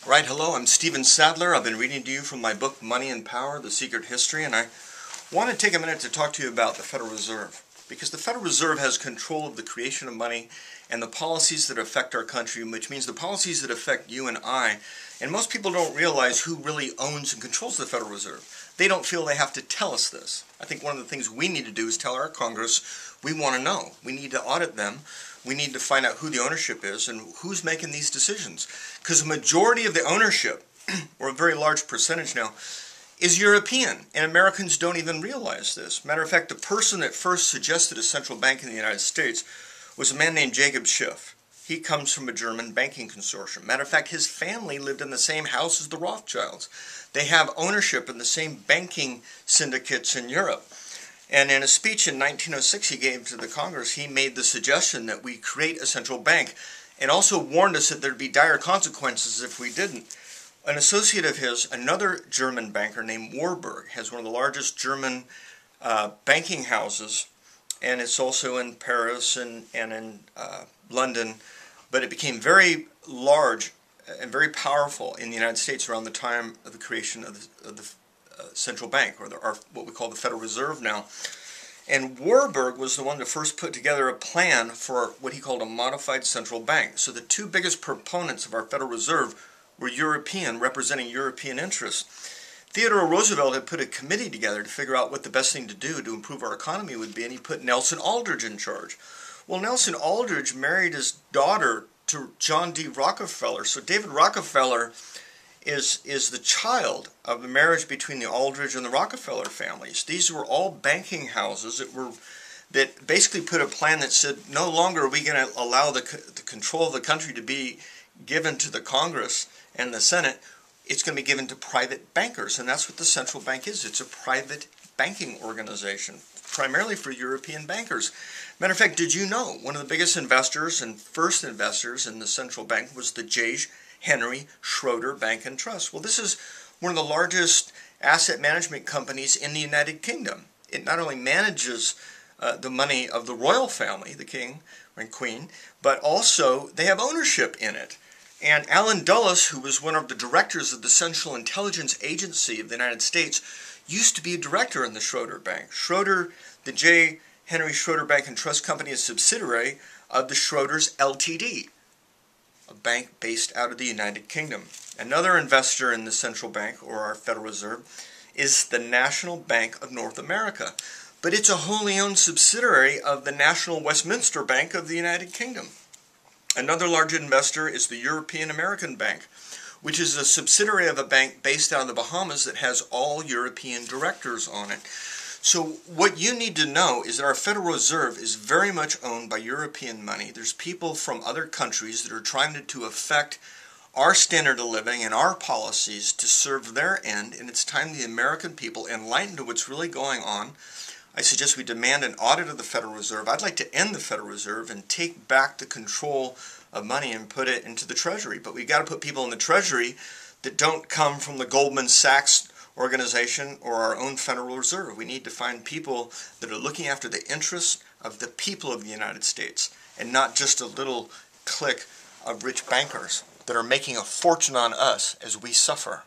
Right, hello, I'm Stephen Sadler. I've been reading to you from my book, Money and Power, The Secret History, and I want to take a minute to talk to you about the Federal Reserve. Because the Federal Reserve has control of the creation of money and the policies that affect our country, which means the policies that affect you and I. And most people don't realize who really owns and controls the Federal Reserve. They don't feel they have to tell us this. I think one of the things we need to do is tell our Congress we want to know. We need to audit them. We need to find out who the ownership is and who's making these decisions. Because the majority of the ownership, or a very large percentage now, is European, and Americans don't even realize this. Matter of fact, the person that first suggested a central bank in the United States was a man named Jacob Schiff. He comes from a German banking consortium. Matter of fact, his family lived in the same house as the Rothschilds. They have ownership in the same banking syndicates in Europe. And in a speech in 1906 he gave to the Congress, he made the suggestion that we create a central bank and also warned us that there'd be dire consequences if we didn't. An associate of his, another German banker named Warburg, has one of the largest German banking houses, and it's also in Paris and in London, but it became very large and very powerful in the United States around the time of the creation of the central bank, or what we call the Federal Reserve now. And Warburg was the one that first put together a plan for what he called a modified central bank. So the two biggest proponents of our Federal Reserve were European, representing European interests. Theodore Roosevelt had put a committee together to figure out what the best thing to do to improve our economy would be, and he put Nelson Aldrich in charge. Well, Nelson Aldrich married his daughter to John D. Rockefeller. So David Rockefeller is the child of the marriage between the Aldrich and the Rockefeller families. These were all banking houses that basically put a plan that said no longer are we going to allow the control of the country to be given to the Congress and the Senate. It's going to be given to private bankers, and that's what the central bank is. It's a private banking organization, primarily for European bankers. Matter of fact, did you know one of the biggest investors and first investors in the central bank was the J. Henry Schroeder Bank and Trust? Well, this is one of the largest asset management companies in the United Kingdom. It not only manages the money of the royal family, the king and queen, but also they have ownership in it. And Allen Dulles, who was one of the directors of the Central Intelligence Agency of the United States, used to be a director in the Schroeder Bank. Schroeder, the J. Henry Schroeder Bank and Trust Company, is a subsidiary of the Schroders Ltd., a bank based out of the United Kingdom. Another investor in the central bank, or our Federal Reserve, is the National Bank of North America. But it's a wholly owned subsidiary of the National Westminster Bank of the United Kingdom. Another large investor is the European American Bank, which is a subsidiary of a bank based out of the Bahamas that has all European directors on it. So what you need to know is that our Federal Reserve is very much owned by European money. There's people from other countries that are trying to affect our standard of living and our policies to serve their end, and it's time the American people enlightened to what's really going on. I suggest we demand an audit of the Federal Reserve. I'd like to end the Federal Reserve and take back the control of money and put it into the Treasury. But we've got to put people in the Treasury that don't come from the Goldman Sachs organization or our own Federal Reserve. We need to find people that are looking after the interests of the people of the United States and not just a little clique of rich bankers that are making a fortune on us as we suffer.